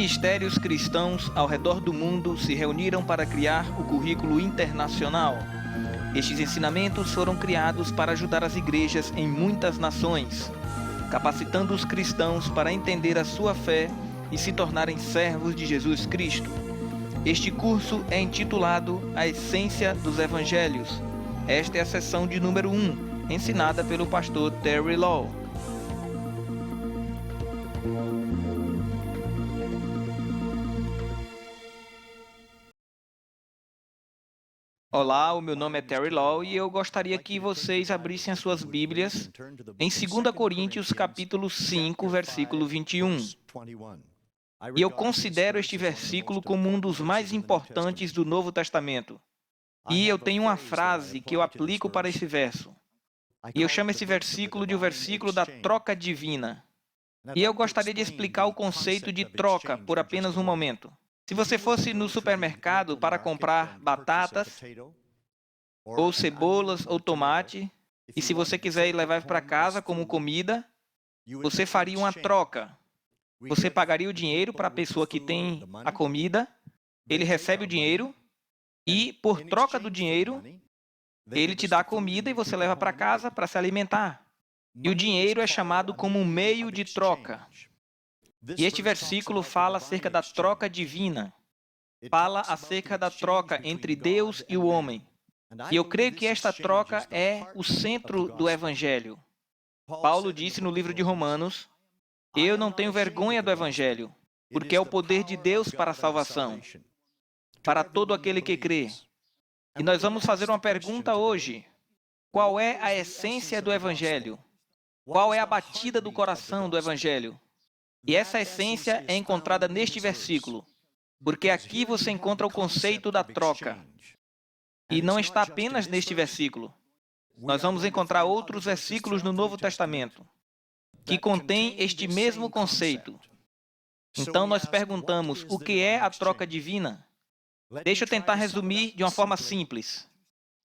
Ministérios cristãos ao redor do mundo se reuniram para criar o Currículo Internacional. Estes ensinamentos foram criados para ajudar as igrejas em muitas nações, capacitando os cristãos para entender a sua fé e se tornarem servos de Jesus Cristo. Este curso é intitulado A Essência dos Evangelhos. Esta é a sessão de número 1, ensinada pelo pastor Terry Law. Olá, o meu nome é Terry Law e eu gostaria que vocês abrissem as suas Bíblias em 2 Coríntios capítulo 5, versículo 21. E eu considero este versículo como um dos mais importantes do Novo Testamento. E eu tenho uma frase que eu aplico para esse verso. E eu chamo esse versículo de o versículo da troca divina. E eu gostaria de explicar o conceito de troca por apenas um momento. Se você fosse no supermercado para comprar batatas, ou cebolas, ou tomate, e se você quiser levar para casa como comida, você faria uma troca. Você pagaria o dinheiro para a pessoa que tem a comida, ele recebe o dinheiro, e por troca do dinheiro, ele te dá a comida e você leva para casa para se alimentar. E o dinheiro é chamado como um meio de troca. E este versículo fala acerca da troca divina. Fala acerca da troca entre Deus e o homem. E eu creio que esta troca é o centro do Evangelho. Paulo disse no livro de Romanos: eu não tenho vergonha do Evangelho, porque é o poder de Deus para a salvação, para todo aquele que crê. E nós vamos fazer uma pergunta hoje. Qual é a essência do Evangelho? Qual é a batida do coração do Evangelho? E essa essência é encontrada neste versículo, porque aqui você encontra o conceito da troca. E não está apenas neste versículo. Nós vamos encontrar outros versículos no Novo Testamento que contêm este mesmo conceito. Então nós perguntamos, o que é a troca divina? Deixa eu tentar resumir de uma forma simples.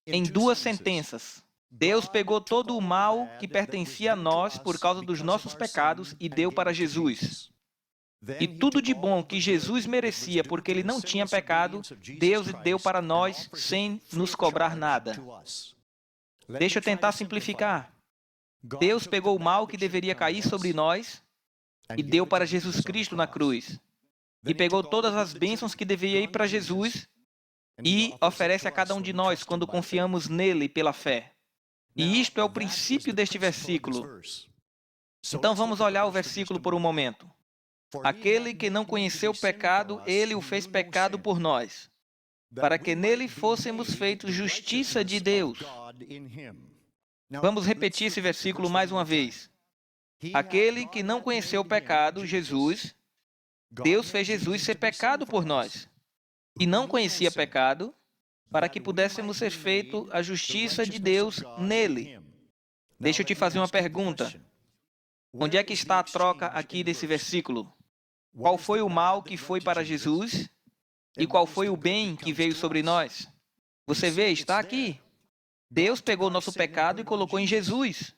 Em 2 sentenças. Deus pegou todo o mal que pertencia a nós por causa dos nossos pecados e deu para Jesus. E tudo de bom que Jesus merecia porque ele não tinha pecado, Deus deu para nós sem nos cobrar nada. Deixa eu tentar simplificar. Deus pegou o mal que deveria cair sobre nós e deu para Jesus Cristo na cruz. E pegou todas as bênçãos que deveriam ir para Jesus e oferece a cada um de nós quando confiamos nele pela fé. E isto é o princípio deste versículo. Então vamos olhar o versículo por um momento. Aquele que não conheceu o pecado, ele o fez pecado por nós, para que nele fôssemos feitos justiça de Deus. Vamos repetir esse versículo mais uma vez. Aquele que não conheceu o pecado, Jesus, Deus fez Jesus ser pecado por nós, e não conhecia pecado, para que pudéssemos ser feitos a justiça de Deus nele. Deixa eu te fazer uma pergunta. Onde é que está a troca aqui desse versículo? Qual foi o mal que foi para Jesus e qual foi o bem que veio sobre nós? Você vê, está aqui. Deus pegou o nosso pecado e colocou em Jesus.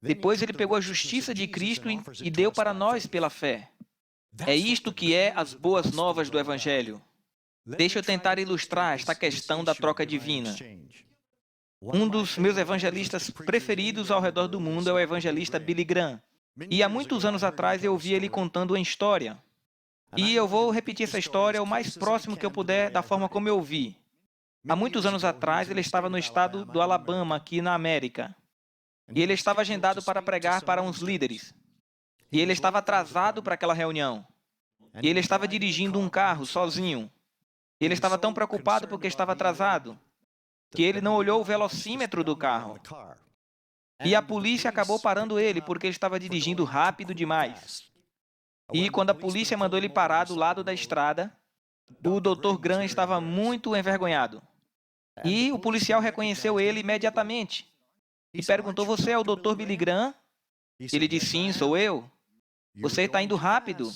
Depois ele pegou a justiça de Cristo e deu para nós pela fé. É isto que é as boas novas do Evangelho. Deixa eu tentar ilustrar esta questão da troca divina. Um dos meus evangelistas preferidos ao redor do mundo é o evangelista Billy Graham. E há muitos anos atrás eu ouvi ele contando uma história. E eu vou repetir essa história o mais próximo que eu puder da forma como eu ouvi. Há muitos anos atrás ele estava no estado do Alabama, aqui na América. E ele estava agendado para pregar para uns líderes. E ele estava atrasado para aquela reunião. E ele estava dirigindo um carro sozinho. Ele estava tão preocupado porque estava atrasado, que ele não olhou o velocímetro do carro. E a polícia acabou parando ele porque ele estava dirigindo rápido demais. E quando a polícia mandou ele parar do lado da estrada, o Dr. Graham estava muito envergonhado. E o policial reconheceu ele imediatamente e perguntou, você é o Dr. Billy Graham? Ele disse, sim, sou eu. Você está indo rápido?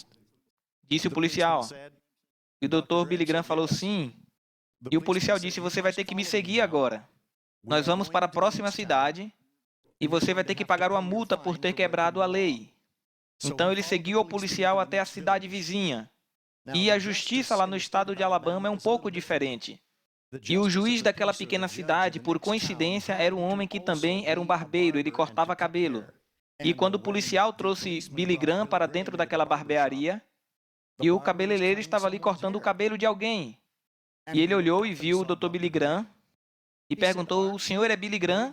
Disse o policial. E o Dr. Billy Graham falou, sim. E o policial disse, você vai ter que me seguir agora. Nós vamos para a próxima cidade e você vai ter que pagar uma multa por ter quebrado a lei. Então ele seguiu o policial até a cidade vizinha. E a justiça lá no estado de Alabama é um pouco diferente. E o juiz daquela pequena cidade, por coincidência, era um homem que também era um barbeiro, ele cortava cabelo. E quando o policial trouxe Billy Graham para dentro daquela barbearia, e o cabeleireiro estava ali cortando o cabelo de alguém. E ele olhou e viu o Dr. Billy Graham e perguntou: "O senhor é Billy Graham?"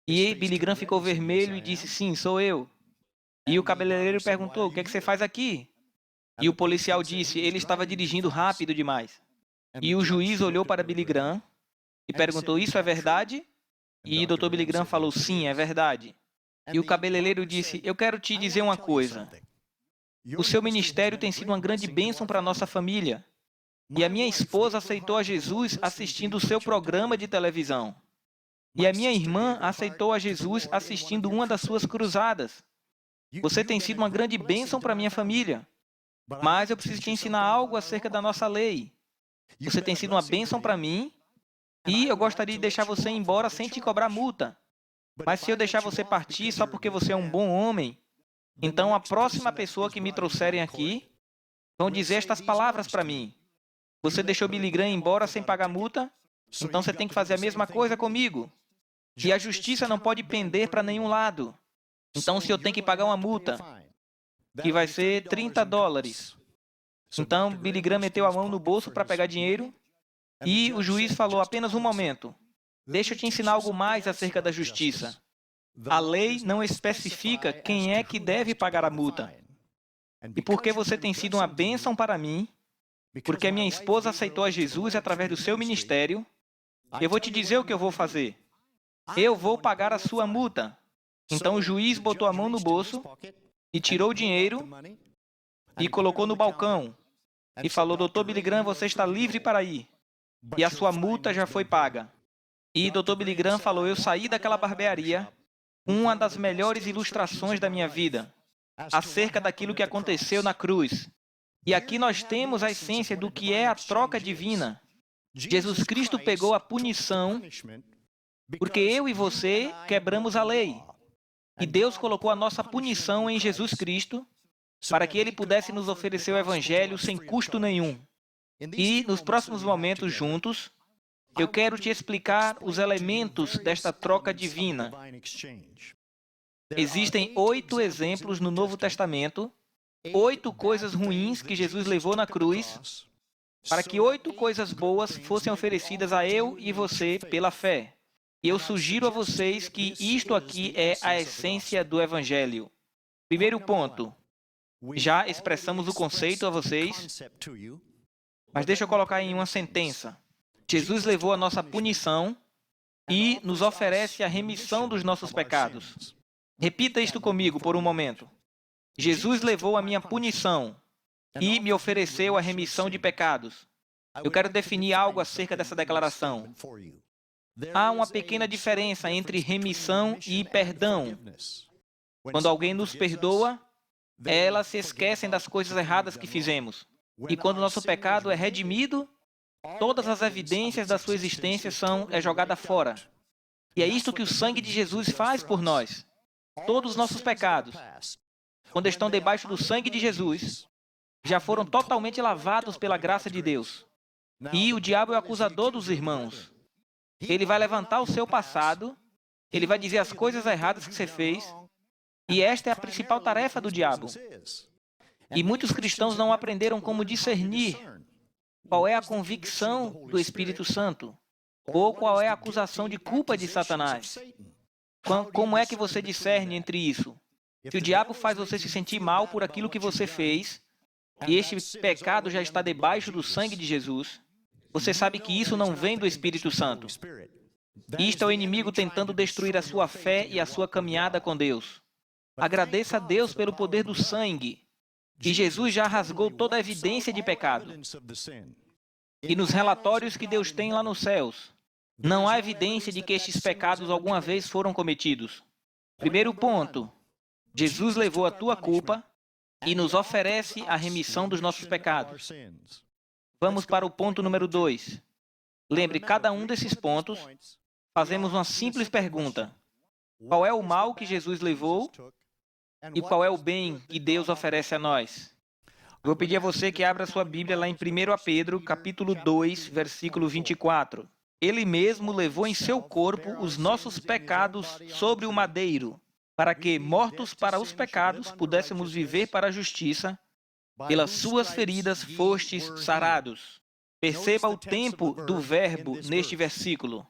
E Billy Graham ficou vermelho e disse: "Sim, sou eu." E o cabeleireiro perguntou: "O que é que você faz aqui?" E o policial disse: "Ele estava dirigindo rápido demais." E o juiz olhou para Billy Graham e perguntou: "Isso é verdade?" E o Dr. Billy Graham falou: "Sim, é verdade." E o cabeleireiro disse: "Eu quero te dizer uma coisa. O seu ministério tem sido uma grande bênção para a nossa família. E a minha esposa aceitou a Jesus assistindo o seu programa de televisão. E a minha irmã aceitou a Jesus assistindo uma das suas cruzadas. Você tem sido uma grande bênção para a minha família. Mas eu preciso te ensinar algo acerca da nossa lei. Você tem sido uma bênção para mim e eu gostaria de deixar você ir embora sem te cobrar multa. Mas se eu deixar você partir só porque você é um bom homem, então a próxima pessoa que me trouxerem aqui vão dizer estas palavras para mim. Você deixou Billy Graham embora sem pagar multa? Então você tem que fazer a mesma coisa comigo. E a justiça não pode pender para nenhum lado. Então o senhor tem que pagar uma multa, que vai ser $30. Então Billy Graham meteu a mão no bolso para pegar dinheiro e o juiz falou: "Apenas um momento. Deixa eu te ensinar algo mais acerca da justiça. A lei não especifica quem é que deve pagar a multa. E porque você tem sido uma bênção para mim, porque a minha esposa aceitou a Jesus através do seu ministério, eu vou te dizer o que eu vou fazer. Eu vou pagar a sua multa." Então o juiz botou a mão no bolso e tirou o dinheiro e colocou no balcão e falou: "Dr. Billy Graham, você está livre para ir. E a sua multa já foi paga." E Dr. Billy Graham falou: "Eu saí daquela barbearia com uma das melhores ilustrações da minha vida, acerca daquilo que aconteceu na cruz. E aqui nós temos a essência do que é a troca divina. Jesus Cristo pegou a punição porque eu e você quebramos a lei. E Deus colocou a nossa punição em Jesus Cristo para que Ele pudesse nos oferecer o Evangelho sem custo nenhum." E nos próximos momentos juntos, eu quero te explicar os elementos desta troca divina. Existem 8 exemplos no Novo Testamento, 8 coisas ruins que Jesus levou na cruz, para que 8 coisas boas fossem oferecidas a eu e você pela fé. E eu sugiro a vocês que isto aqui é a essência do Evangelho. Primeiro ponto, já expressamos o conceito a vocês, mas deixa eu colocar em uma sentença. Jesus levou a nossa punição e nos oferece a remissão dos nossos pecados. Repita isto comigo por um momento. Jesus levou a minha punição e me ofereceu a remissão de pecados. Eu quero definir algo acerca dessa declaração. Há uma pequena diferença entre remissão e perdão. Quando alguém nos perdoa, elas se esquecem das coisas erradas que fizemos. E quando o nosso pecado é redimido, todas as evidências da sua existência são jogadas fora. E é isto que o sangue de Jesus faz por nós. Todos os nossos pecados, quando estão debaixo do sangue de Jesus, já foram totalmente lavados pela graça de Deus. E o diabo é o acusador dos irmãos. Ele vai levantar o seu passado, ele vai dizer as coisas erradas que você fez, e esta é a principal tarefa do diabo. E muitos cristãos não aprenderam como discernir qual é a convicção do Espírito Santo, ou qual é a acusação de culpa de Satanás. Como é que você discerne entre isso? Se o diabo faz você se sentir mal por aquilo que você fez, e este pecado já está debaixo do sangue de Jesus, você sabe que isso não vem do Espírito Santo. Isto é o inimigo tentando destruir a sua fé e a sua caminhada com Deus. Agradeça a Deus pelo poder do sangue. E Jesus já rasgou toda a evidência de pecado. E nos relatórios que Deus tem lá nos céus, não há evidência de que estes pecados alguma vez foram cometidos. Primeiro ponto, Jesus levou a tua culpa e nos oferece a remissão dos nossos pecados. Vamos para o ponto número 2. Lembre, cada um desses pontos, fazemos uma simples pergunta. Qual é o mal que Jesus levou e qual é o bem que Deus oferece a nós? Vou pedir a você que abra sua Bíblia lá em 1 Pedro, capítulo 2, versículo 24. Ele mesmo levou em seu corpo os nossos pecados sobre o madeiro, para que, mortos para os pecados, pudéssemos viver para a justiça. Pelas suas feridas fostes sarados. Perceba o tempo do verbo neste versículo.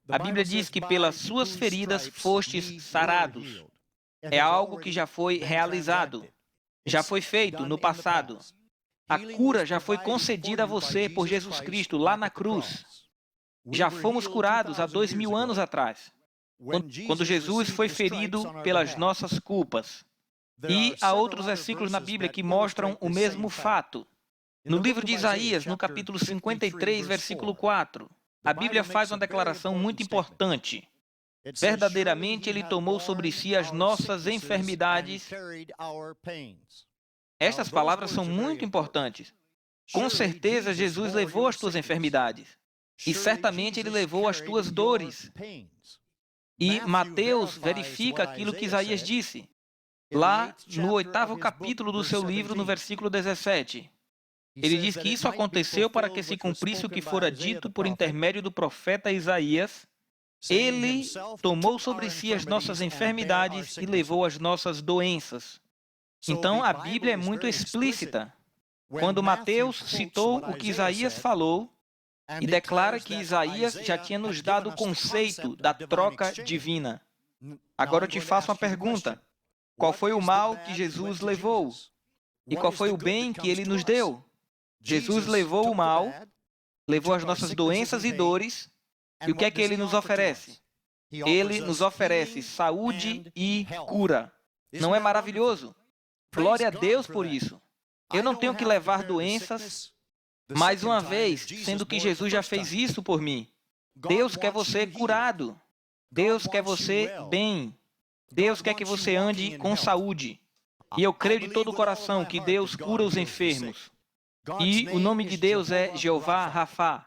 A Bíblia diz que pelas suas feridas fostes sarados. É algo que já foi realizado, já foi feito no passado. A cura já foi concedida a você por Jesus Cristo lá na cruz. Já fomos curados há 2000 anos atrás, quando Jesus foi ferido pelas nossas culpas. E há outros versículos na Bíblia que mostram o mesmo fato. No livro de Isaías, no capítulo 53, versículo 4, a Bíblia faz uma declaração muito importante. Verdadeiramente, Ele tomou sobre si as nossas enfermidades. Estas palavras são muito importantes. Com certeza, Jesus levou as tuas enfermidades. E certamente Ele levou as tuas dores. E Mateus verifica aquilo que Isaías disse. Lá no 8º capítulo do seu livro, no versículo 17. Ele diz que isso aconteceu para que se cumprisse o que fora dito por intermédio do profeta Isaías. Ele tomou sobre si as nossas enfermidades e levou as nossas doenças. Então, a Bíblia é muito explícita. Quando Mateus citou o que Isaías falou, e declara que Isaías já tinha nos dado o conceito da troca divina. Agora eu te faço uma pergunta. Qual foi o mal que Jesus levou? E qual foi o bem que Ele nos deu? Jesus levou o mal, levou as nossas doenças e dores, e o que é que Ele nos oferece? Ele nos oferece saúde e cura. Não é maravilhoso? Glória a Deus por isso. Eu não tenho que levar doenças, mais uma vez, sendo que Jesus já fez isso por mim. Deus quer você curado. Deus quer você bem. Deus quer que você ande com saúde. E eu creio de todo o coração que Deus cura os enfermos. E o nome de Deus é Jeová Rafá.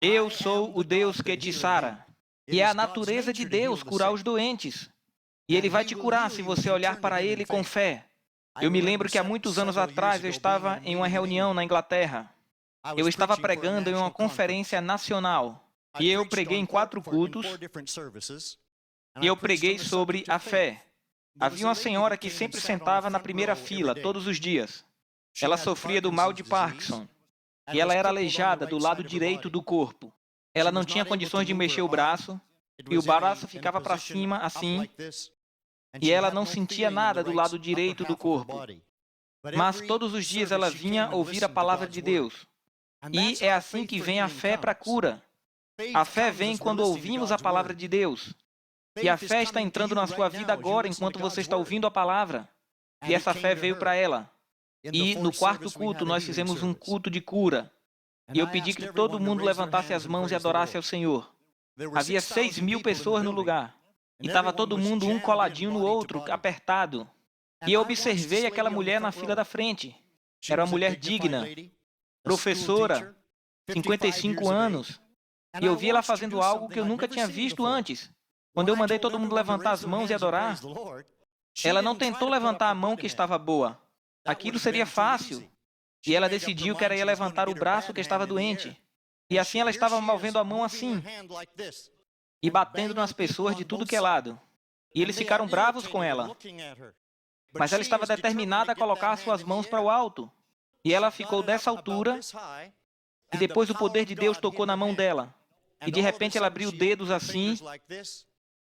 Eu sou o Deus que te sara. E é a natureza de Deus curar os doentes. E Ele vai te curar se você olhar para Ele com fé. Eu me lembro que há muitos anos atrás eu estava em uma reunião na Inglaterra. Eu estava pregando em uma conferência nacional. E eu preguei em 4 cultos. E eu preguei sobre a fé. Havia uma senhora que sempre sentava na primeira fila, todos os dias. Ela sofria do mal de Parkinson. E ela era aleijada do lado direito do corpo. Ela não tinha condições de mexer o braço. E o braço ficava para cima, assim. E ela não sentia nada do lado direito do corpo. Mas todos os dias ela vinha ouvir a palavra de Deus. E é assim que vem a fé para a cura. A fé vem quando ouvimos a palavra de Deus. E a fé está entrando na sua vida agora, enquanto você está ouvindo a palavra. E essa fé veio para ela. E no 4º culto, nós fizemos um culto de cura. E eu pedi que todo mundo levantasse as mãos e adorasse ao Senhor. Havia 6.000 pessoas no lugar. E estava todo mundo um coladinho no outro, apertado. E eu observei aquela mulher na fila da frente. Era uma mulher digna, professora, 55 anos. E eu vi ela fazendo algo que eu nunca tinha visto antes. Quando eu mandei todo mundo levantar as mãos e adorar, ela não tentou levantar a mão que estava boa. Aquilo seria fácil. E ela decidiu que ela ia levantar o braço que estava doente. E assim ela estava movendo a mão assim. E batendo nas pessoas de tudo que é lado. E eles ficaram bravos com ela. Mas ela estava determinada a colocar suas mãos para o alto. E ela ficou dessa altura. E depois o poder de Deus tocou na mão dela. E de repente ela abriu dedos assim.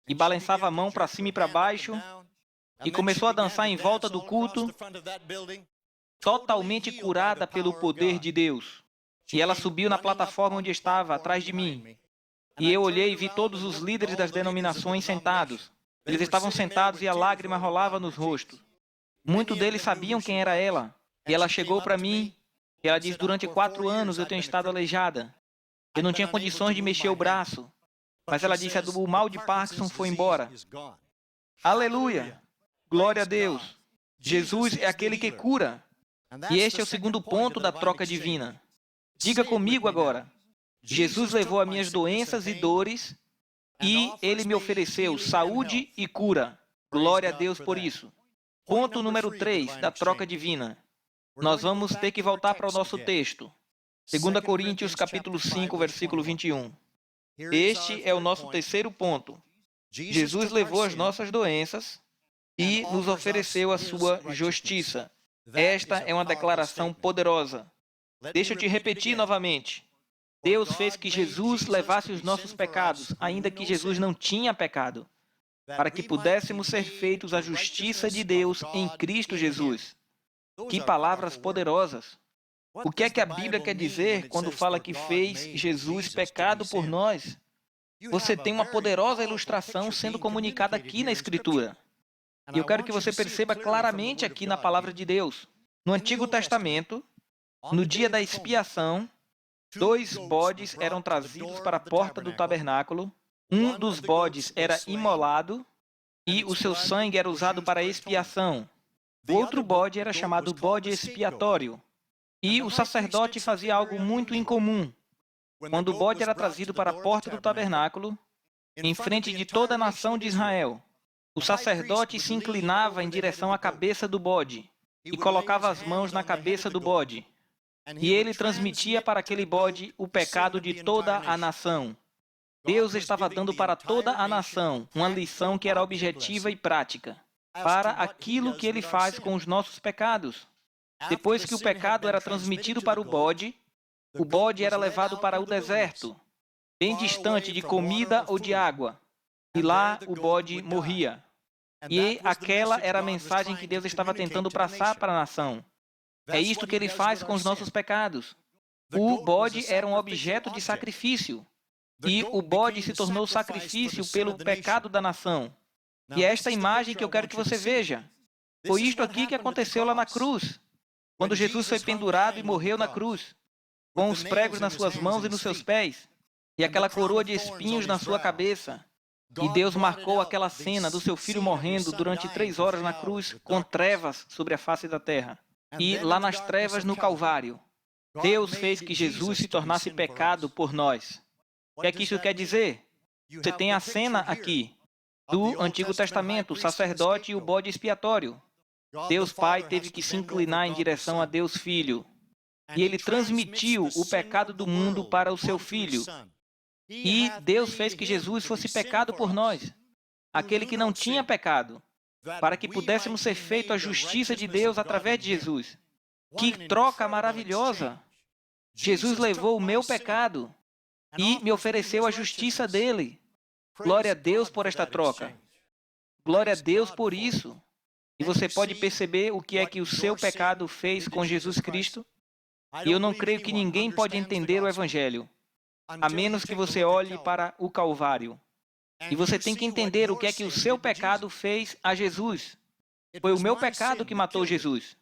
E balançava a mão para cima e para baixo. E começou a dançar em volta do culto. Totalmente curada pelo poder de Deus. E ela subiu na plataforma onde estava, atrás de mim. E eu olhei e vi todos os líderes das denominações sentados. Eles estavam sentados e a lágrima rolava nos rostos. Muitos deles sabiam quem era ela. E ela chegou para mim e ela disse: durante 4 anos eu tenho estado aleijada. Eu não tinha condições de mexer o braço. Mas ela disse: o mal de Parkinson foi embora. Aleluia! Glória a Deus! Jesus é aquele que cura. E este é o segundo ponto da troca divina. Diga comigo agora. Jesus levou as minhas doenças e dores e Ele me ofereceu saúde e cura. Glória a Deus por isso. Ponto número 3 da troca divina. Nós vamos ter que voltar para o nosso texto. 2 Coríntios, capítulo 5, versículo 21. Este é o nosso terceiro ponto. Jesus levou as nossas doenças e nos ofereceu a sua justiça. Esta é uma declaração poderosa. Deixa eu te repetir novamente. Deus fez que Jesus levasse os nossos pecados, ainda que Jesus não tinha pecado, para que pudéssemos ser feitos a justiça de Deus em Cristo Jesus. Que palavras poderosas! O que é que a Bíblia quer dizer quando fala que fez Jesus pecado por nós? Você tem uma poderosa ilustração sendo comunicada aqui na Escritura. E eu quero que você perceba claramente aqui na Palavra de Deus. No Antigo Testamento, no dia da expiação, 2 bodes eram trazidos para a porta do tabernáculo. Um dos bodes era imolado e o seu sangue era usado para expiação. O outro bode era chamado bode expiatório. E o sacerdote fazia algo muito incomum. Quando o bode era trazido para a porta do tabernáculo, em frente de toda a nação de Israel, o sacerdote se inclinava em direção à cabeça do bode e colocava as mãos na cabeça do bode. E ele transmitia para aquele bode o pecado de toda a nação. Deus estava dando para toda a nação uma lição que era objetiva e prática, para aquilo que ele faz com os nossos pecados. Depois que o pecado era transmitido para o bode era levado para o deserto, bem distante de comida ou de água, e lá o bode morria. E aquela era a mensagem que Deus estava tentando passar para a nação. É isto que ele faz com os nossos pecados. O bode era um objeto de sacrifício, e o bode se tornou sacrifício pelo pecado da nação. E é esta imagem que eu quero que você veja. Foi isto aqui que aconteceu lá na cruz, quando Jesus foi pendurado e morreu na cruz, com os pregos nas suas mãos e nos seus pés, e aquela coroa de espinhos na sua cabeça. E Deus marcou aquela cena do seu filho morrendo durante 3 horas na cruz, com trevas sobre a face da terra. E lá nas trevas no Calvário, Deus fez que Jesus se tornasse pecado por nós. O que é que isso quer dizer? Você tem a cena aqui do Antigo Testamento, o sacerdote e o bode expiatório. Deus Pai teve que se inclinar em direção a Deus Filho. E ele transmitiu o pecado do mundo para o seu Filho. E Deus fez que Jesus fosse pecado por nós, aquele que não tinha pecado, para que pudéssemos ser feitos a justiça de Deus através de Jesus. Que troca maravilhosa! Jesus levou o meu pecado e me ofereceu a justiça dele. Glória a Deus por esta troca. Glória a Deus por isso. E você pode perceber o que é que o seu pecado fez com Jesus Cristo? E eu não creio que ninguém pode entender o Evangelho, a menos que você olhe para o Calvário. E você tem que entender o que é que o seu pecado fez a Jesus. Foi o meu pecado que matou Jesus.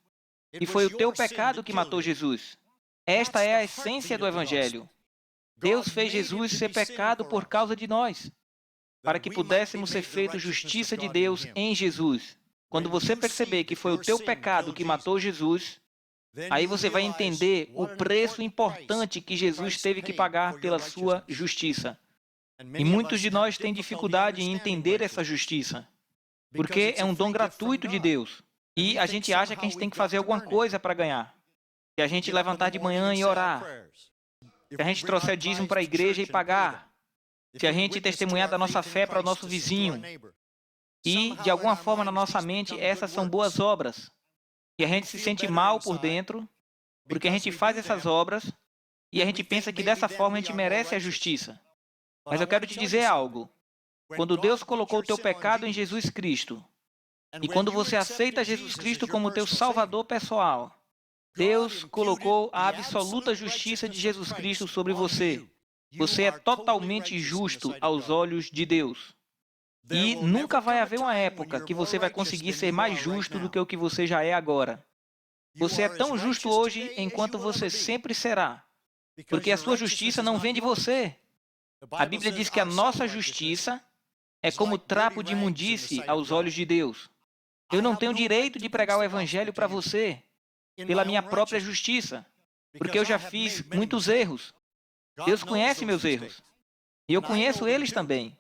E foi o teu pecado que matou Jesus. Esta é a essência do Evangelho. Deus fez Jesus ser pecado por causa de nós, para que pudéssemos ser feitos justiça de Deus em Jesus. Quando você perceber que foi o teu pecado que matou Jesus, aí você vai entender o preço importante que Jesus teve que pagar pela sua justiça. E muitos de nós têm dificuldade em entender essa justiça, porque é um dom gratuito de Deus. E a gente acha que a gente tem que fazer alguma coisa para ganhar. Se a gente levantar de manhã e orar, se a gente trouxer dízimo para a igreja e pagar, se a gente testemunhar da nossa fé para o nosso vizinho, e, de alguma forma, na nossa mente, essas são boas obras. E a gente se sente mal por dentro, porque a gente faz essas obras, e a gente pensa que dessa forma a gente merece a justiça. Mas eu quero te dizer algo. Quando Deus colocou o teu pecado em Jesus Cristo, e quando você aceita Jesus Cristo como teu Salvador pessoal, Deus colocou a absoluta justiça de Jesus Cristo sobre você. Você é totalmente justo aos olhos de Deus. E nunca vai haver uma época que você vai conseguir ser mais justo do que o que você já é agora. Você é tão justo hoje enquanto você sempre será, porque a sua justiça não vem de você. A Bíblia diz que a nossa justiça é como trapo de imundície aos olhos de Deus. Eu não tenho direito de pregar o Evangelho para você pela minha própria justiça, porque eu já fiz muitos erros. Deus conhece meus erros, e eu conheço eles também.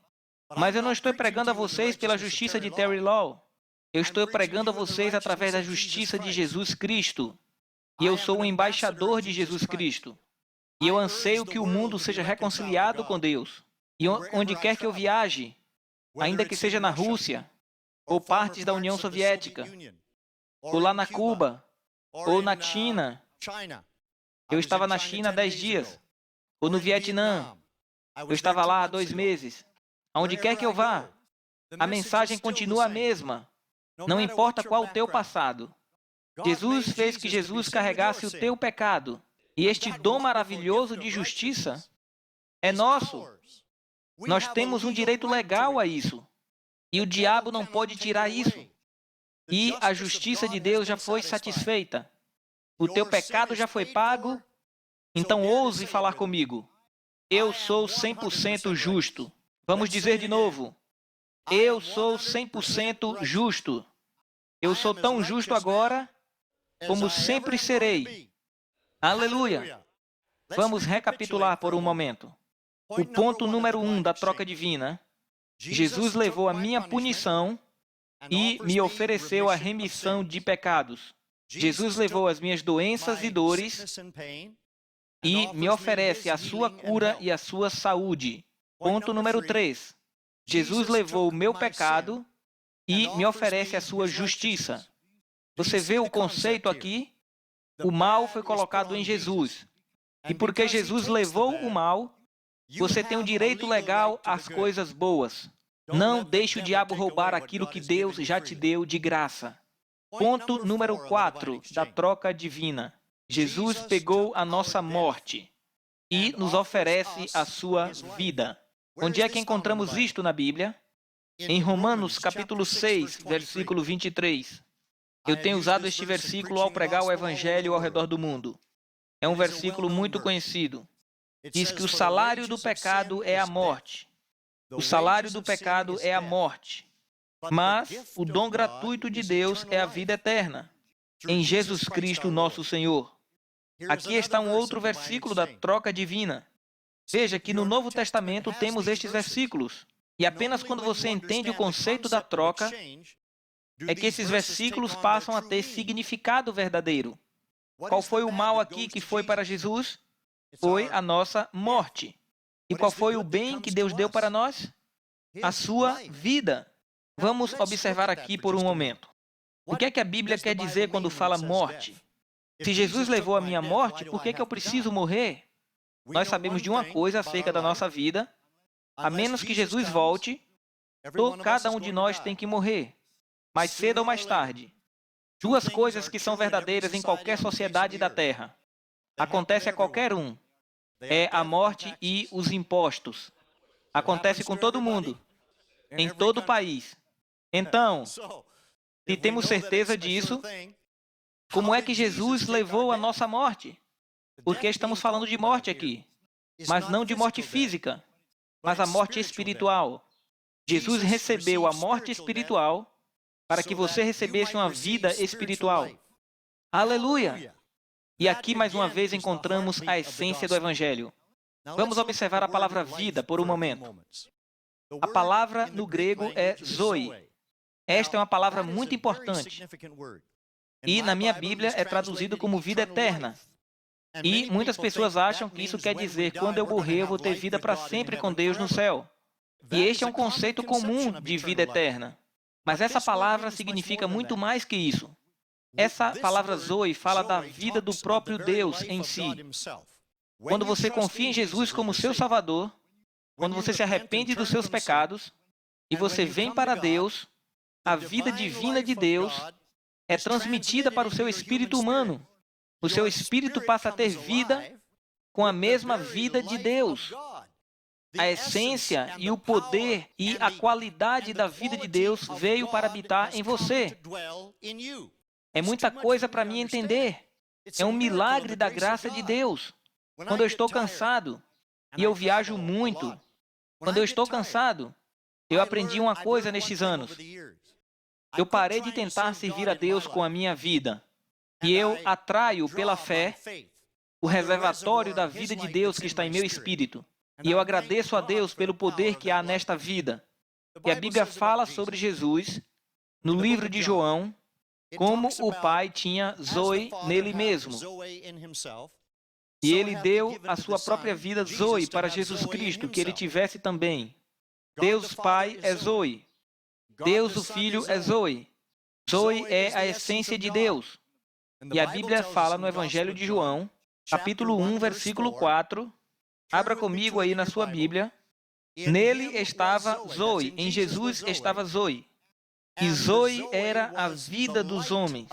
Mas eu não estou pregando a vocês pela justiça de Terry Law. Eu estou pregando a vocês através da justiça de Jesus Cristo. E eu sou um embaixador de Jesus Cristo. E eu anseio que o mundo seja reconciliado com Deus. E onde quer que eu viaje, ainda que seja na Rússia, ou partes da União Soviética, ou lá na Cuba, ou na China, eu estava na China há 10 dias, ou no Vietnã, eu estava lá há 2 meses. Aonde quer que eu vá, a mensagem continua a mesma. Não importa qual o teu passado. Jesus fez que Jesus carregasse o teu pecado. E este dom maravilhoso de justiça é nosso. Nós temos um direito legal a isso. E o diabo não pode tirar isso. E a justiça de Deus já foi satisfeita. O teu pecado já foi pago. Então ouse falar comigo. Eu sou 100% justo. Vamos dizer de novo. Eu sou 100% justo. Eu sou tão justo agora como sempre serei. Aleluia! Vamos recapitular por um momento. O ponto número 1 da troca divina. Jesus levou a minha punição e me ofereceu a remissão de pecados. Jesus levou as minhas doenças e dores e me oferece a sua cura e a sua saúde. Ponto número 3. Jesus levou o meu pecado e me oferece a sua justiça. Você vê o conceito aqui? O mal foi colocado em Jesus. E porque Jesus levou o mal, você tem o direito legal às coisas boas. Não deixe o diabo roubar aquilo que Deus já te deu de graça. Ponto número 4 da troca divina. Jesus pegou a nossa morte e nos oferece a sua vida. Onde é que encontramos isto na Bíblia? Em Romanos capítulo 6, versículo 23. Eu tenho usado este versículo ao pregar o Evangelho ao redor do mundo. É um versículo muito conhecido. Diz que o salário do pecado é a morte. O salário do pecado é a morte. Mas o dom gratuito de Deus é a vida eterna, em Jesus Cristo nosso Senhor. Aqui está um outro versículo da troca divina. Veja que no Novo Testamento temos estes versículos. E apenas quando você entende o conceito da troca, é que esses versículos passam a ter significado verdadeiro. Qual foi o mal aqui que foi para Jesus? Foi a nossa morte. E qual foi o bem que Deus deu para nós? A sua vida. Vamos observar aqui por um momento. O que é que a Bíblia quer dizer quando fala morte? Se Jesus levou a minha morte, por que eu preciso morrer? Nós sabemos de uma coisa acerca da nossa vida. A menos que Jesus volte, cada um de nós tem que morrer, mais cedo ou mais tarde. Duas coisas que são verdadeiras em qualquer sociedade da Terra. Acontece a qualquer um. É a morte e os impostos. Acontece com todo mundo, em todo o país. Então, se temos certeza disso, como é que Jesus levou a nossa morte? Porque estamos falando de morte aqui, mas não de morte física, mas a morte espiritual. Jesus recebeu a morte espiritual para que você recebesse uma vida espiritual. Aleluia! E aqui, mais uma vez, encontramos a essência do Evangelho. Vamos observar a palavra vida por um momento. A palavra no grego é zoe. Esta é uma palavra muito importante. E na minha Bíblia é traduzido como vida eterna. E muitas pessoas acham que isso quer dizer, quando eu morrer, eu vou ter vida para sempre com Deus no céu. E este é um conceito comum de vida eterna. Mas essa palavra significa muito mais que isso. Essa palavra zoe fala da vida do próprio Deus em si. Quando você confia em Jesus como seu Salvador, quando você se arrepende dos seus pecados e você vem para Deus, a vida divina de Deus é transmitida para o seu espírito humano. O seu espírito passa a ter vida com a mesma vida de Deus. A essência e o poder e a qualidade da vida de Deus veio para habitar em você. É muita coisa para mim entender. É um milagre da graça de Deus. Quando eu estou cansado, e eu viajo muito, quando eu estou cansado, eu aprendi uma coisa nestes anos. Eu parei de tentar servir a Deus com a minha vida. E eu atraio pela fé o reservatório da vida de Deus que está em meu espírito. E eu agradeço a Deus pelo poder que há nesta vida. E a Bíblia fala sobre Jesus, no livro de João, como o Pai tinha Zoe nele mesmo. E ele deu a sua própria vida, Zoe, para Jesus Cristo, que ele tivesse também. Deus Pai é Zoe. Deus o Filho é Zoe. Zoe é a essência de Deus. E a Bíblia fala no Evangelho de João, capítulo 1, versículo 4. Abra comigo aí na sua Bíblia. Nele estava Zoe, em Jesus estava Zoe. E Zoe era a vida dos homens.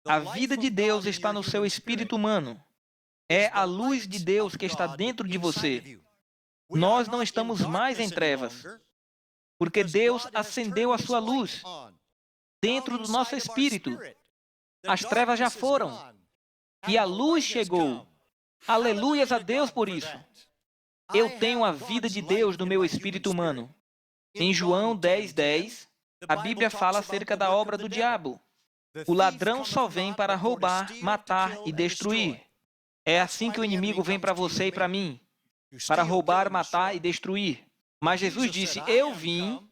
A vida de Deus está no seu espírito humano. É a luz de Deus que está dentro de você. Nós não estamos mais em trevas, porque Deus acendeu a sua luz dentro do nosso espírito. As trevas já foram e a luz chegou. Aleluias a Deus por isso. Eu tenho a vida de Deus no meu espírito humano. Em João 10:10, a Bíblia fala acerca da obra do diabo. O ladrão só vem para roubar, matar e destruir. É assim que o inimigo vem para você e para mim, para roubar, matar e destruir. Mas Jesus disse, eu vim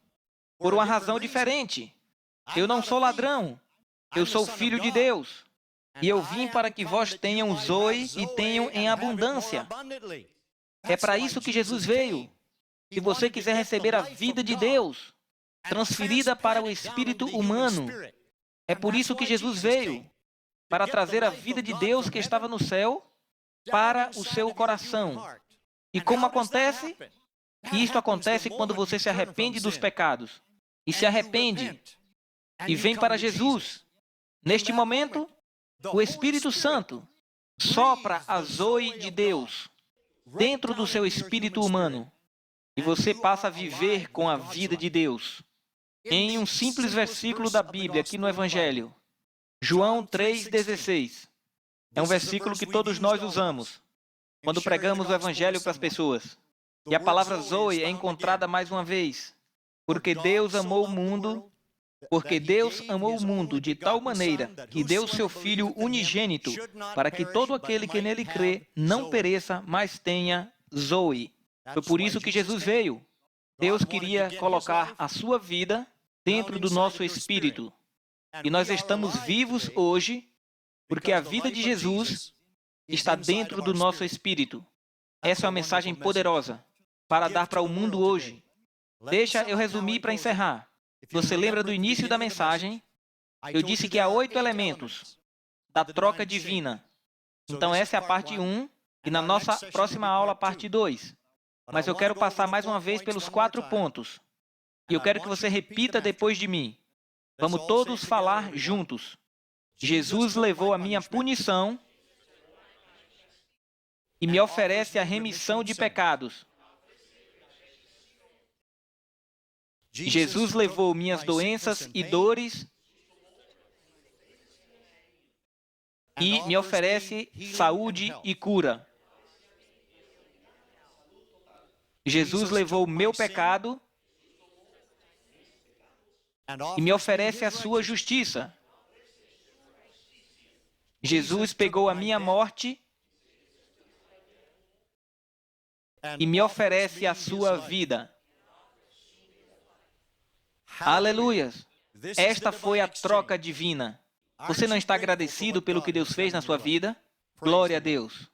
por uma razão diferente. Eu não sou ladrão, eu sou filho de Deus. E eu vim para que vós tenham Zoe e tenham em abundância. É para isso que Jesus veio. Se você quiser receber a vida de Deus, transferida para o espírito humano, é por isso que Jesus veio, para trazer a vida de Deus que estava no céu para o seu coração. E como acontece? Isto acontece quando você se arrepende dos pecados. E se arrepende e vem para Jesus. Neste momento, o Espírito Santo sopra a Zoe de Deus dentro do seu espírito humano. E você passa a viver com a vida de Deus. Em um simples versículo da Bíblia, aqui no Evangelho, João 3,16. É um versículo que todos nós usamos quando pregamos o Evangelho para as pessoas. E a palavra Zoe é encontrada mais uma vez. Porque Deus amou o mundo de tal maneira que deu seu Filho unigênito para que todo aquele que nele crê não pereça, mas tenha Zoe. Foi por isso que Jesus veio. Deus queria colocar a sua vida dentro do nosso espírito. E nós estamos vivos hoje porque a vida de Jesus está dentro do nosso espírito. Essa é uma mensagem poderosa para dar para o mundo hoje. Deixa eu resumir para encerrar. Você lembra do início da mensagem? Eu disse que há 8 elementos da troca divina. Então essa é a parte 1 e na nossa próxima aula a parte 2. Mas eu quero passar mais uma vez pelos 4 pontos. E eu quero que você repita depois de mim. Vamos todos falar juntos. Jesus levou a minha punição e me oferece a remissão de pecados. Jesus levou minhas doenças e dores e me oferece saúde e cura. Jesus levou meu pecado e me oferece a sua justiça. Jesus pegou a minha morte e me oferece a sua vida. Aleluias! Esta foi a troca divina. Você não está agradecido pelo que Deus fez na sua vida? Glória a Deus!